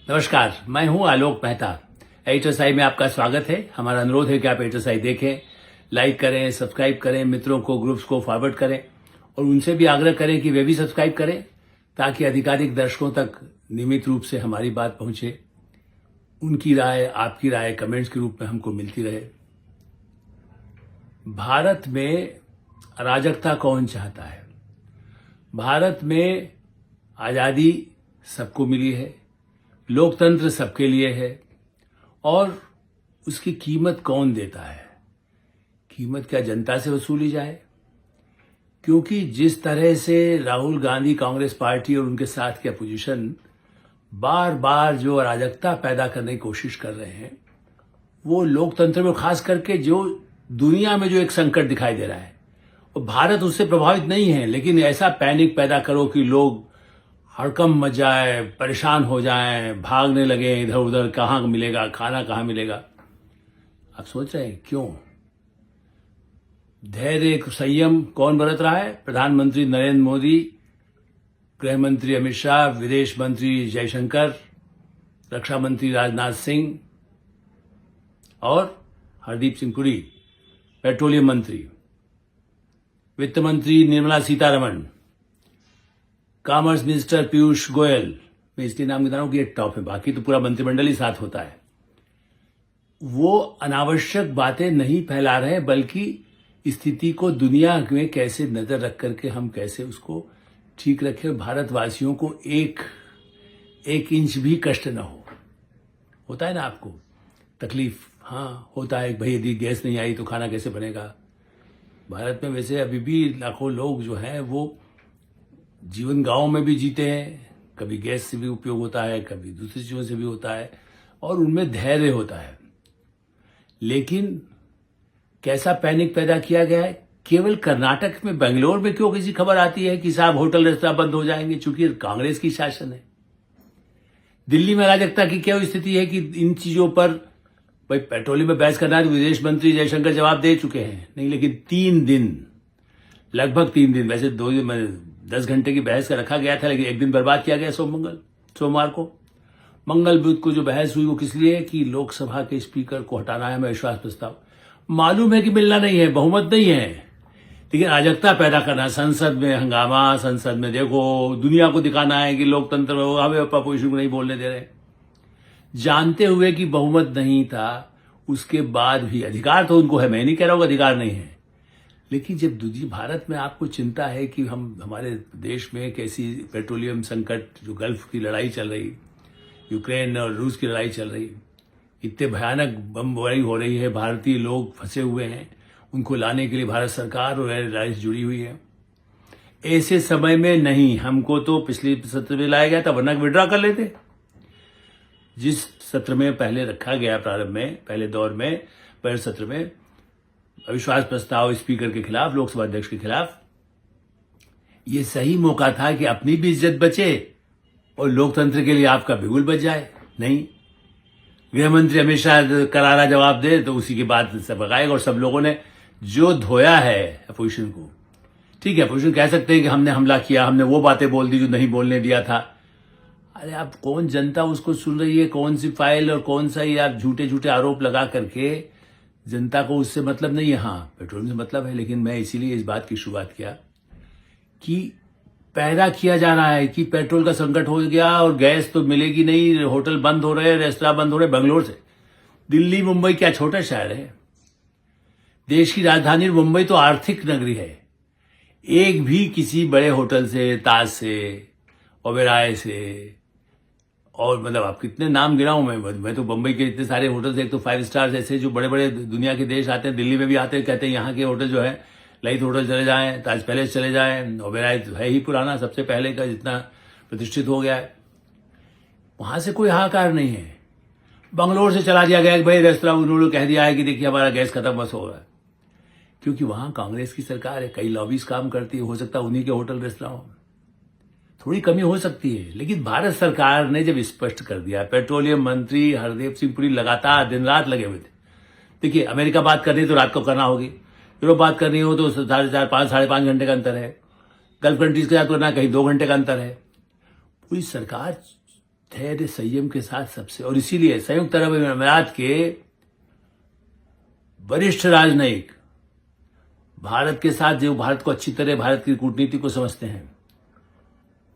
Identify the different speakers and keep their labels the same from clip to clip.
Speaker 1: नमस्कार, मैं हूं आलोक मेहता। एडिटर्स में आपका स्वागत है। हमारा अनुरोध है कि आप एडिटर्स देखें, लाइक करें, सब्सक्राइब करें, मित्रों को, ग्रुप्स को फॉरवर्ड करें और उनसे भी आग्रह करें कि वे भी सब्सक्राइब करें ताकि अधिकाधिक दर्शकों तक नियमित रूप से हमारी बात पहुंचे। उनकी राय, आपकी राय कमेंट्स के रूप में हमको मिलती रहे। भारत में अराजकता कौन चाहता है? भारत में आज़ादी सबको मिली है, लोकतंत्र सबके लिए है और उसकी कीमत कौन देता है? कीमत क्या जनता से वसूली जाए? क्योंकि जिस तरह से राहुल गांधी, कांग्रेस पार्टी और उनके साथ की अपोजिशन बार बार जो अराजकता पैदा करने की कोशिश कर रहे हैं, वो लोकतंत्र में खास करके जो दुनिया में जो एक संकट दिखाई दे रहा है, और भारत उससे प्रभावित नहीं है, लेकिन ऐसा पैनिक पैदा करो कि लोग हड़कंप मच जाए, परेशान हो जाएं, भागने लगे इधर उधर, कहाँ मिलेगा खाना, कहाँ मिलेगा। आप सोच रहे हैं क्यों? धैर्य, संयम कौन बरत रहा है? प्रधानमंत्री नरेंद्र मोदी, गृह मंत्री अमित शाह, विदेश मंत्री जयशंकर, रक्षा मंत्री राजनाथ सिंह और हरदीप सिंह पुरी, पेट्रोलियम मंत्री, वित्त मंत्री निर्मला सीतारमण, कॉमर्स मिनिस्टर पीयूष गोयल। मैं इसलिए नाम बता रहा हूं कि ये टॉप है, बाकी तो पूरा मंत्रिमंडल ही साथ होता है। वो अनावश्यक बातें नहीं फैला रहे, बल्कि स्थिति को दुनिया में कैसे नजर रख करके हम कैसे उसको ठीक रखें, भारतवासियों को एक इंच भी कष्ट न हो। होता है ना आपको तकलीफ? हाँ होता है। भाई यदि गैस नहीं आई तो खाना कैसे बनेगा? भारत में वैसे अभी भी लाखों लोग जो हैं वो जीवन गांव में भी जीते हैं, कभी गैस से भी उपयोग होता है, कभी दूसरी चीजों से भी होता है और उनमें धैर्य होता है। लेकिन कैसा पैनिक पैदा किया गया है? केवल कर्नाटक में, बेंगलोर में क्यों किसी खबर आती है कि साहब होटल रेस्तरां बंद हो जाएंगे, चूंकि कांग्रेस की शासन है। दिल्ली में अराजकता की क्या स्थिति है कि इन चीजों पर भाई पेट्रोलियम में बहस करना है तो विदेश मंत्री जयशंकर जवाब दे चुके हैं, नहीं, लेकिन 3 दिन, लगभग 3 दिन, वैसे 10 घंटे की बहस का रखा गया था, लेकिन एक दिन बर्बाद किया गया। सोमवार को, मंगल बुध को जो बहस हुई वो किस लिए? कि लोकसभा के स्पीकर को हटाना है हमें विश्वास प्रस्ताव। मालूम है कि मिलना नहीं है, बहुमत नहीं है, लेकिन अराजकता पैदा करना, संसद में हंगामा, संसद में देखो, दुनिया को दिखाना है कि लोकतंत्र में हमें अपोजिशन को नहीं बोलने दे रहे, जानते हुए कि बहुमत नहीं था। उसके बाद भी अधिकार तो उनको है, मैं नहीं कह रहा हूं अधिकार नहीं है, लेकिन जब दूसरी भारत में आपको चिंता है कि हमारे देश में कैसी पेट्रोलियम संकट, जो गल्फ की लड़ाई चल रही, यूक्रेन और रूस की लड़ाई चल रही, इतने भयानक बमबारी हो रही है, भारतीय लोग फंसे हुए हैं, उनको लाने के लिए भारत सरकार और लड़ाई से जुड़ी हुई है। ऐसे समय में नहीं, हमको तो पिछले सत्र में लाया गया था, वरना विड्रॉ कर लेते। जिस सत्र में पहले रखा गया, प्रारंभ में, पहले दौर में, पहले सत्र में अविश्वास प्रस्ताव स्पीकर के खिलाफ, लोकसभा अध्यक्ष के खिलाफ, ये सही मौका था कि अपनी भी इज्जत बचे और लोकतंत्र के लिए आपका बिगुल बच जाए। नहीं, गृह मंत्री अमित शाह करारा जवाब दे तो उसी के बाद सब आएगा और सब लोगों ने जो धोया है अपोजिशन को, ठीक है, अपोजिशन कह सकते हैं कि हमने हमला किया, हमने वो बातें बोल दी जो नहीं बोलने दिया था। अरे आप कौन जनता उसको सुन रही है? कौन सी फाइल और कौन सा ये आप झूठे झूठे आरोप लगा करके, जनता को उससे मतलब नहीं है। हाँ, पेट्रोल से मतलब है, लेकिन मैं इसीलिए इस बात की शुरुआत किया कि पैदा किया जा रहा है कि पेट्रोल का संकट हो गया और गैस तो मिलेगी नहीं, होटल बंद हो रहे, रेस्तरां बंद हो रहे। बेंगलोर से दिल्ली, मुंबई क्या छोटा शहर है? देश की राजधानी मुंबई तो आर्थिक नगरी है। एक भी किसी बड़े होटल से, ताज से, ओबेराय से, और मतलब आप कितने नाम गिराऊं मैं तो बंबई के इतने सारे होटल से, एक तो 5 स्टार्स ऐसे जो बड़े बड़े दुनिया के देश आते हैं, दिल्ली में भी आते हैं, कहते हैं यहाँ के होटल जो है, ललित होटल चले जाएं, ताज पैलेस चले जाएं, ओबेराय तो है ही पुराना, सबसे पहले का, जितना प्रतिष्ठित हो गया है, वहां से कोई हाहाकार नहीं है। बंगलोर से चला दिया गया कि भाई रेस्तरां, उन्होंने कह दिया है कि देखिए हमारा गैस खत्म बस हो रहा है, क्योंकि वहां कांग्रेस की सरकार है, कई लॉबीज काम करती है, हो सकता है उन्हीं के होटल रेस्तरां थोड़ी कमी हो सकती है। लेकिन भारत सरकार ने जब स्पष्ट कर दिया, पेट्रोलियम मंत्री हरदीप सिंह पुरी लगातार दिन रात लगे हुए थे। देखिए, अमेरिका बात करनी तो रात को करना होगी, यूरोप बात करनी हो तो 4.5 साढ़े 5 घंटे का अंतर है, गल्फ कंट्रीज के साथ करना कहीं 2 घंटे का अंतर है। पूरी सरकार धैर्य संयम के साथ सबसे, और इसीलिए संयुक्त अरब अमीरात के वरिष्ठ राजनयिक भारत के साथ, जो भारत को अच्छी तरह, भारत की कूटनीति को समझते हैं,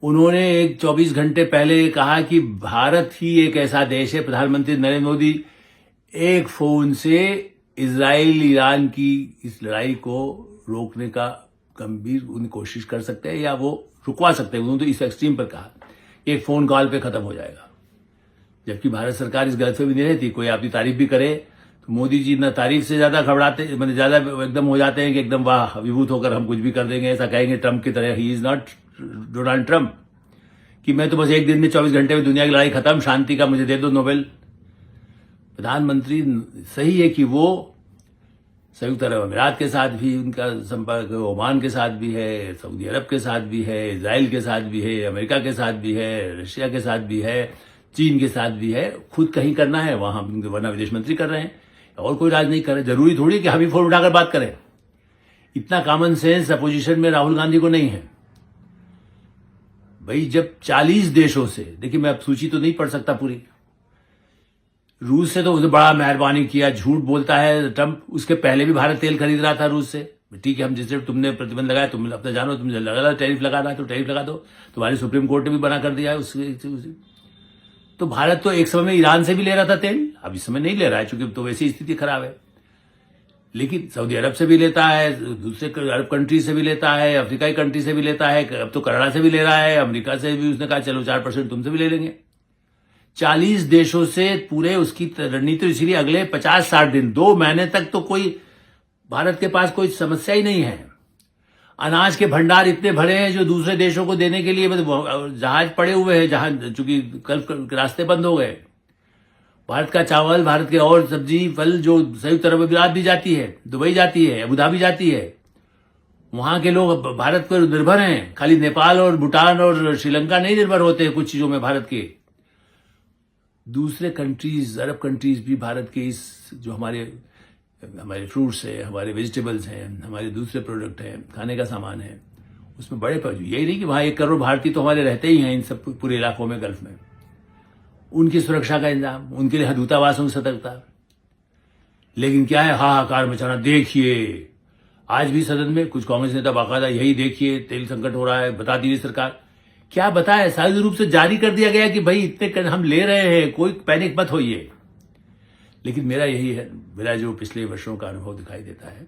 Speaker 1: उन्होंने एक 24 घंटे पहले कहा कि भारत ही एक ऐसा देश है, प्रधानमंत्री नरेंद्र मोदी एक फोन से इजराइल ईरान की इस लड़ाई को रोकने का गंभीर उन कोशिश कर सकते हैं या वो रुकवा सकते हैं। उन्होंने तो इस एक्सट्रीम पर कहा एक फोन कॉल पे खत्म हो जाएगा, जबकि भारत सरकार इस गलतफहमी नहीं रहती। कोई आपकी तारीफ भी करे तो मोदी जी ना तारीफ से ज्यादा घबराते, मतलब ज्यादा एकदम हो जाते हैं कि एकदम वाह विभूत होकर हम कुछ भी कर देंगे, ऐसा कहेंगे ट्रंप की तरह। He is not Donald Trump कि मैं तो बस एक दिन में 24 घंटे में दुनिया की लड़ाई खत्म, शांति का मुझे दे दो नोबेल। प्रधानमंत्री सही है कि वो संयुक्त अरब अमीरात के साथ भी उनका संपर्क, ओमान के साथ भी है, सऊदी अरब के साथ भी है, इजराइल के साथ भी है, अमेरिका के साथ भी है, रशिया के साथ भी है, चीन के साथ भी है। खुद कहीं करना है वहां, वरना विदेश मंत्री कर रहे हैं और कोई राजनीति कर रहे। जरूरी थोड़ी कि हम ही फोन उठाकर बात करें। इतना कॉमन सेंस अपोजिशन में राहुल गांधी को नहीं है। भाई जब 40 देशों से, देखिए मैं अब सूची तो नहीं पढ़ सकता पूरी, रूस से तो उसने बड़ा मेहरबानी किया, झूठ बोलता है ट्रंप। उसके पहले भी भारत तेल खरीद रहा था रूस से। ठीक है, हम जिससे तुमने प्रतिबंध लगाया, तुम अपना जानो, तुम लगा टैरिफ लगाना तो टैरिफ लगा दो, तुम्हारी सुप्रीम कोर्ट ने भी बना कर दिया है उससे। तो भारत तो एक समय में ईरान से भी ले रहा था तेल, अब इस समय नहीं ले रहा है क्योंकि तो वैसी स्थिति खराब है। लेकिन सऊदी अरब से भी लेता है, दूसरे अरब कंट्री से भी लेता है, अफ्रीकाई कंट्री से भी लेता है, अब तो कनाडा से भी ले रहा है, अमेरिका से भी उसने कहा चलो 4% तुमसे भी ले लेंगे। 40 देशों से पूरे उसकी रणनीति। इसीलिए अगले 50-60 दिन, 2 महीने तक तो कोई भारत के पास कोई समस्या ही नहीं है। अनाज के भंडार इतने भरे हैं जो दूसरे देशों को देने के लिए जहाज पड़े हुए हैं, जहां चूंकि कल रास्ते बंद हो गए। भारत का चावल, भारत के और सब्जी फल जो संयुक्त अरब अमीरात भी जाती है, दुबई जाती है, अबू धाबी जाती है, वहां के लोग भारत पर निर्भर हैं। खाली नेपाल और भूटान और श्रीलंका नहीं निर्भर होते हैं कुछ चीजों में भारत के। दूसरे कंट्रीज, अरब कंट्रीज भी भारत के इस जो हमारे फ्रूट्स है, हमारे वेजिटेबल्स हैं, हमारे दूसरे प्रोडक्ट हैं, खाने का सामान है, उसमें बड़े यही नहीं कि वहां 1 करोड़ भारतीय तो हमारे रहते ही हैं इन सब पूरे इलाकों में, गल्फ में। उनकी सुरक्षा का इंतजाम, उनके लिए दूतावासों की सतर्कता। लेकिन क्या है, हाहाकार मचाना। देखिए आज भी सदन में कुछ कांग्रेस नेता बाकायदा यही देखिए तेल संकट हो रहा है, बता दीजिए सरकार। क्या बताए, सार्वजनिक रूप से जारी कर दिया गया कि भाई इतने हम ले रहे हैं, कोई पैनिक मत होइए। लेकिन मेरा यही है, मेरा जो पिछले वर्षों का अनुभव दिखाई देता है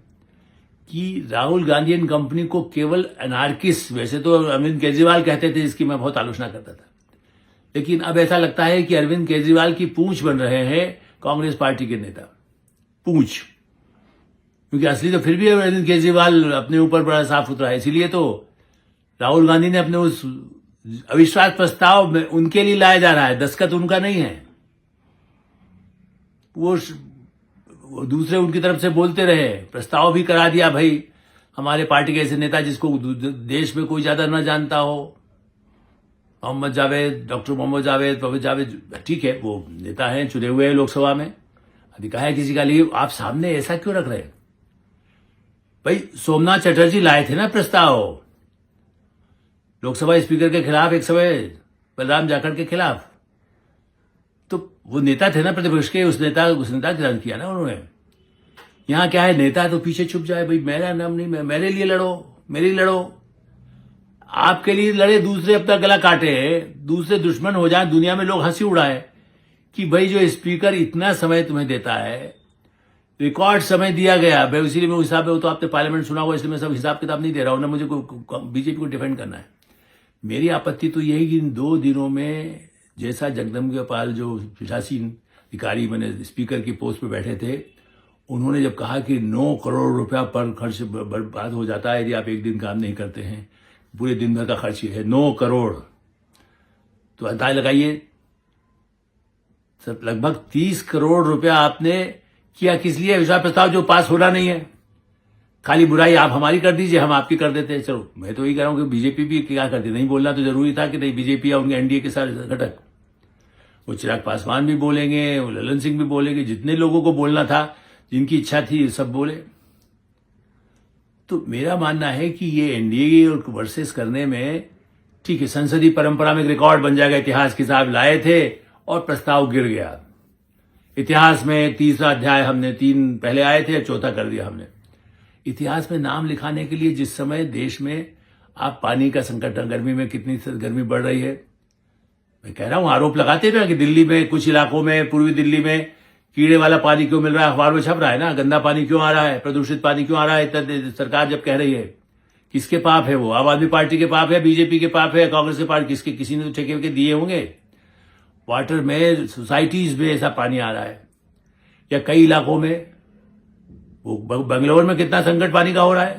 Speaker 1: कि राहुल गांधी एंड कंपनी को केवल अनार्किस्ट, वैसे तो अरविंद केजरीवाल कहते थे, इसकी मैं बहुत आलोचना करता था, लेकिन अब ऐसा लगता है कि अरविंद केजरीवाल की पूंछ बन रहे हैं कांग्रेस पार्टी के नेता। पूंछ, क्योंकि असली तो फिर भी अरविंद केजरीवाल अपने ऊपर बड़ा साफ सुथरा है। इसीलिए तो राहुल गांधी ने अपने उस अविश्वास प्रस्ताव में उनके लिए लाया जा रहा है, दस्तखत उनका नहीं है। वो दूसरे उनकी तरफ से बोलते रहे, प्रस्ताव भी करा दिया। भाई हमारे पार्टी के ऐसे नेता जिसको देश में कोई ज्यादा न जानता हो, मोहम्मद जावेद, डॉक्टर मोहम्मद जावेद, प्रोफेसर जावेद, ठीक है वो नेता हैं, चुने हुए हैं लोकसभा में, अधिकार है किसी का। लिए आप सामने ऐसा क्यों रख रहे हैं? भाई सोमनाथ चटर्जी लाए थे ना प्रस्ताव लोकसभा स्पीकर के खिलाफ, एक समय बलराम जाखड़ के खिलाफ, तो वो नेता थे ना प्रतिपक्ष के, उस नेता के साथ किया ना उन्होंने। यहां क्या है, नेता तो पीछे छुप जाए, भाई मेरा नाम नहीं, मेरे लिए लड़ो, मेरे लिए लड़ो। आपके लिए लड़े, दूसरे अपना गला काटे, दूसरे दुश्मन हो जाए, दुनिया में लोग हंसी उड़ाए कि भाई जो स्पीकर इतना समय तुम्हें देता है, रिकॉर्ड समय दिया गया, भाई इसीलिए मैं हिसाब है, तो आपने पार्लियामेंट सुना होगा, इसलिए मैं सब हिसाब किताब नहीं दे रहा हूं ना, मुझे बीजेपी को डिफेंड करना है। मेरी आपत्ति तो यही कि इन 2 दिनों में जैसा जगदम्बिका जो पीठासीन अधिकारी मैंने स्पीकर की पोस्ट पे बैठे थे, उन्होंने जब कहा कि 9 करोड़ रुपया पर खर्च बर्बाद हो जाता है यदि आप एक दिन काम नहीं करते हैं, पूरे दिन भर का खर्च है 9 करोड़, तो अंदाज लगाइए लगभग 30 करोड़ रुपया आपने किया किस लिए? विश्वास प्रस्ताव जो पास होना नहीं है, खाली बुराई आप हमारी कर दीजिए, हम आपकी कर देते हैं। चलो मैं तो यही कह रहा हूं कि बीजेपी भी क्या करती, नहीं बोलना तो जरूरी था कि नहीं, बीजेपी या उनके एनडीए के सारे घटक, वो चिराग पासवान भी बोलेंगे, वो ललन सिंह भी बोलेंगे, जितने लोगों को बोलना था, जिनकी इच्छा थी, सब बोले। तो मेरा मानना है कि ये एनडीए वर्सेस करने में ठीक है, संसदीय परंपरा में एक रिकॉर्ड बन जाएगा, इतिहास के साहब लाए थे और प्रस्ताव गिर गया। इतिहास में तीसरा अध्याय हमने 3 पहले आए थे, चौथा कर दिया हमने। इतिहास में नाम लिखाने के लिए जिस समय देश में आप पानी का संकट, गर्मी में कितनी गर्मी बढ़ रही है, मैं कह रहा हूं, आरोप लगाते थे कि दिल्ली में कुछ इलाकों में, पूर्वी दिल्ली में कीड़े वाला पानी क्यों मिल रहा है, अखबार में छप रहा है ना, गंदा पानी क्यों आ रहा है, प्रदूषित पानी क्यों आ रहा है। सरकार जब कह रही है, किसके पाप है वो? आम आदमी पार्टी के पाप है, बीजेपी के पाप है, कांग्रेस के पाप, किसके? किसी ने तो ठेके के दिए होंगे। वाटर में, सोसाइटीज में ऐसा पानी आ रहा है। या कई इलाकों में, वो बंगलौर में कितना संकट पानी का हो रहा है,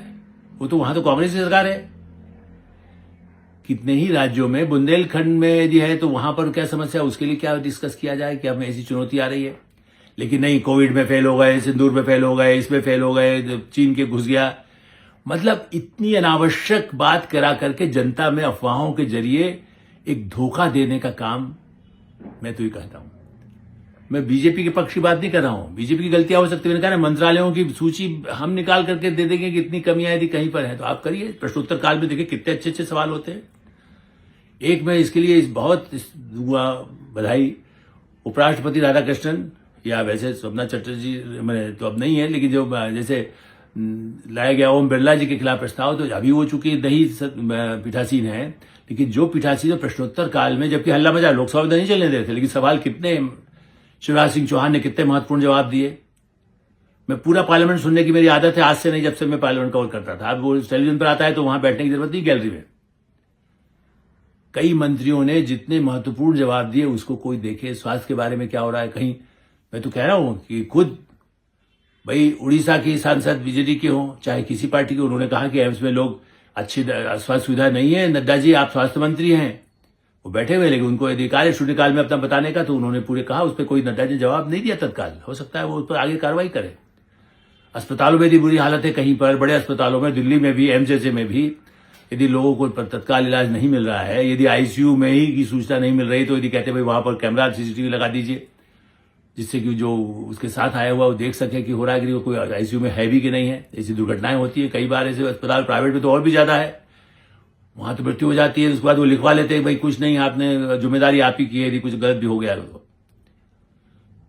Speaker 1: वो तो वहां तो कांग्रेस की सरकार है। कितने ही राज्यों में, बुंदेलखंड में यदि है तो वहां पर क्या समस्या, उसके लिए क्या डिस्कस किया जाए, क्या हमें ऐसी चुनौती आ रही है। लेकिन नहीं, कोविड में फेल हो गए, सिंदूर में फेल हो गए, इसमें फेल हो गए, चीन के घुस गया। मतलब इतनी अनावश्यक बात करा करके जनता में अफवाहों के जरिए एक धोखा देने का काम, मैं तो ये कहता हूं। मैं बीजेपी के पक्ष की बात नहीं कर रहा हूं, बीजेपी की गलतियां हो सकती है। मैंने कहा ना, मंत्रालयों की सूची हम निकाल करके दे देंगे कि इतनी कमियां यदि कहीं पर है तो आप करिए। प्रश्नोत्तर काल में देखिए कितने अच्छे अच्छे सवाल होते हैं। एक मैं इसके लिए बहुत दूंगा बधाई उपराष्ट्रपति राधाकृष्णन, या वैसे शोभना चटर्जी मैंने तो अब नहीं है, लेकिन जो जैसे लाया गया ओम बिरला जी के खिलाफ प्रस्ताव, तो अभी वो चूंकि नहीं पीठासीन है, लेकिन जो पीठासीन प्रश्नोत्तर काल में, जबकि हल्ला मचा, लोकसभा में नहीं चलने देते, लेकिन सवाल कितने, शिवराज सिंह चौहान ने कितने महत्वपूर्ण जवाब दिए। मैं पूरा पार्लियामेंट सुनने की मेरी आदत है, आज से नहीं, जब से मैं पार्लियामेंट कवर करता था। अब वो टेलीविजन पर आता है तो वहां बैठने की जरूरत नहीं, गैलरी में। कई मंत्रियों ने जितने महत्वपूर्ण जवाब दिए उसको कोई देखे। स्वास्थ्य के बारे में क्या हो रहा है, कहीं मैं तो कह रहा हूं कि खुद भाई उड़ीसा की सांसद बीजेडी के हों चाहे किसी पार्टी के, उन्होंने कहा कि एम्स में लोग अच्छी स्वास्थ्य सुविधा नहीं है। नड्डा जी, आप स्वास्थ्य मंत्री हैं, वो बैठे हुए, लेकिन उनको अधिकार है शून्यकाल में अपना बताने का, तो उन्होंने पूरे कहा। उस पर कोई नड्डा जी जवाब नहीं दिया तत्काल। हो सकता है वो उस पर आगे कार्रवाई करे। अस्पतालों में यदि बुरी हालत है कहीं पर, बड़े अस्पतालों में, दिल्ली में भी, एम्स जैसे में भी, यदि लोगों को तत्काल इलाज नहीं मिल रहा है, यदि आईसीयू में ही की सूचना नहीं मिल रही, तो यदि कहते भाई वहां पर कैमरा सीसीटीवी लगा दीजिए, जिससे कि जो उसके साथ आया हुआ वो देख सके कि हो रहा है कि कोई आईसीयू में है भी कि नहीं है। ऐसी दुर्घटनाएं होती है कई बार, ऐसे अस्पताल प्राइवेट में तो और भी ज्यादा है, वहां तो मृत्यु हो जाती है। उसके बाद वो लिखवा लेते हैं भाई कुछ नहीं, आपने जिम्मेदारी आप ही की है, यदि कुछ गलत भी हो गया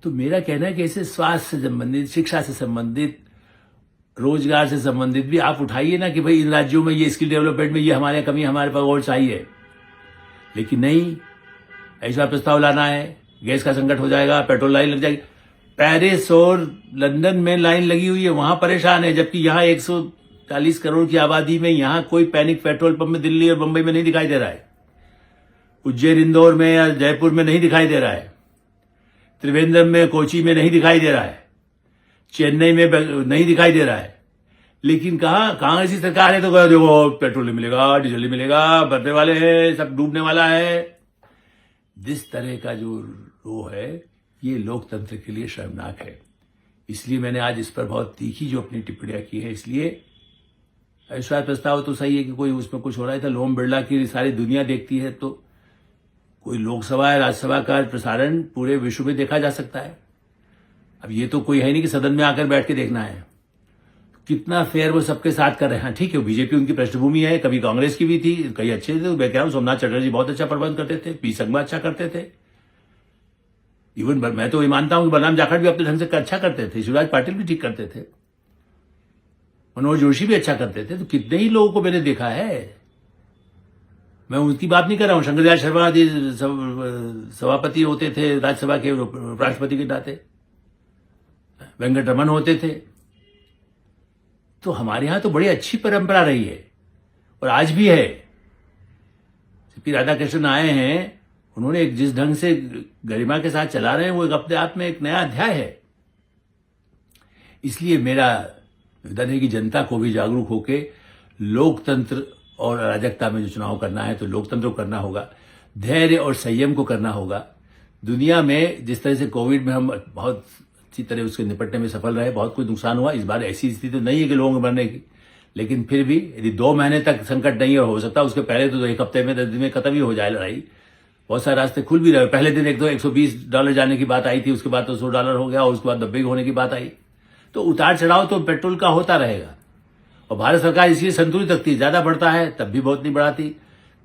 Speaker 1: तो मेरा कहना है कि ऐसे स्वास्थ्य से संबंधित, शिक्षा से संबंधित, रोजगार से संबंधित भी आप उठाइए ना कि भाई इन राज्यों में ये स्किल डेवलपमेंट में ये हमारे कमी, हमारे पास और चाहिए। लेकिन नहीं, ऐसा प्रस्ताव लाना है, गैस का संकट हो जाएगा, पेट्रोल लाइन लग जाएगी। पेरिस और लंदन में लाइन लगी हुई है, वहां परेशान है, जबकि यहां 140 करोड़ की आबादी में यहां कोई पैनिक पेट्रोल पंप में दिल्ली और बंबई में नहीं दिखाई दे रहा है। उज्जैन, इंदौर में या जयपुर में नहीं दिखाई दे रहा है। त्रिवेंद्रम में, कोची में नहीं दिखाई दे रहा है। चेन्नई में नहीं दिखाई दे रहा है। लेकिन कहां ऐसी सरकार है तो देखो पेट्रोल नहीं मिलेगा, डीजल नहीं मिलेगा, बरने वाले हैं, सब डूबने वाला है। जिस तरह का जो रो है, ये लोकतंत्र के लिए शर्मनाक है। इसलिए मैंने आज इस पर बहुत तीखी जो अपनी टिप्पणियां की है। इसलिए अविश्वास प्रस्ताव तो सही है कि कोई उसमें कुछ हो रहा है था, ओम बिरला की सारी दुनिया देखती है, तो कोई लोकसभा या राज्यसभा का प्रसारण पूरे विश्व में देखा जा सकता है। अब ये तो कोई है नहीं कि सदन में आकर बैठ के देखना है। कितना फेयर वो सबके साथ कर रहे हैं। ठीक है, बीजेपी उनकी पृष्ठभूमि है, कभी कांग्रेस की भी थी, कई अच्छे थे। मैं कह रहा हूं सोमनाथ चटर्जी बहुत अच्छा प्रबंध करते थे, पी संगमा अच्छा करते थे। इवन मैं तो ये मानता हूं कि बलराम जाखड़ भी अपने ढंग से अच्छा करते थे, शिवराज पाटिल भी ठीक करते थे, मनोज जोशी भी अच्छा करते थे। तो कितने ही लोगों को मैंने देखा है। मैं उनकी बात नहीं कर रहा हूं। शंकरदयाल शर्मा जी सभापति होते थे राज्यसभा के, उपराष्ट्रपति के नाते वेंकट रमन होते थे। तो हमारे यहां तो बड़ी अच्छी परंपरा रही है और आज भी है। पी राधाकृष्णन आए हैं, उन्होंने एक जिस ढंग से गरिमा के साथ चला रहे हैं, वो एक अपने आप में एक नया अध्याय है। इसलिए मेरा निवेदन है कि जनता को भी जागरूक होके लोकतंत्र और अराजकता में जो चुनाव करना है तो लोकतंत्र को करना होगा, धैर्य और संयम को करना होगा। दुनिया में जिस तरह से कोविड में हम बहुत अच्छी तरह उसके निपटने में सफल रहे, बहुत कुछ नुकसान हुआ। इस बार ऐसी स्थिति तो नहीं है कि लोगों को मरने की, लेकिन फिर भी यदि 2 महीने तक संकट नहीं हो सकता, उसके पहले तो 1 हफ्ते में 10 दिन में खत्म ही हो जाए लड़ाई। बहुत सारे रास्ते खुल भी रहे। पहले दिन $120 जाने की बात आई थी, उसके बाद तो $100 हो गया, और उसके बाद 90 होने की बात आई। तो उतार चढ़ाव तो पेट्रोल का होता रहेगा, और भारत सरकार इसलिए संतुलित रखती है। ज्यादा बढ़ता है तब भी बहुत नहीं बढ़ाती,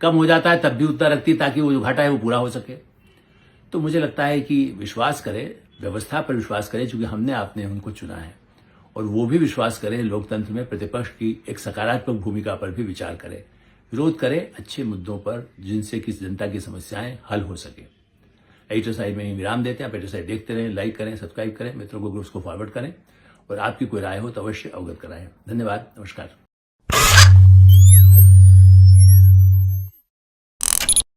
Speaker 1: कम हो जाता है तब भी उतना रखती है ताकि वो जो घाटा है वो पूरा हो सके। तो मुझे लगता है कि विश्वास करें, व्यवस्था पर विश्वास करें, क्योंकि हमने आपने उनको चुना है, और वो भी विश्वास करें लोकतंत्र में प्रतिपक्ष की एक सकारात्मक भूमिका पर भी विचार करें, विरोध करें अच्छे मुद्दों पर जिनसे किस जनता की समस्याएं हल हो सके। एडिटर साइड में ही विराम देते हैं। आप एडिटर साइड देखते रहें, लाइक करें, सब्सक्राइब करें, मित्रों को ग्रुप्स को फॉरवर्ड करें, और आपकी कोई राय हो तो अवश्य अवगत कराएं। धन्यवाद, नमस्कार।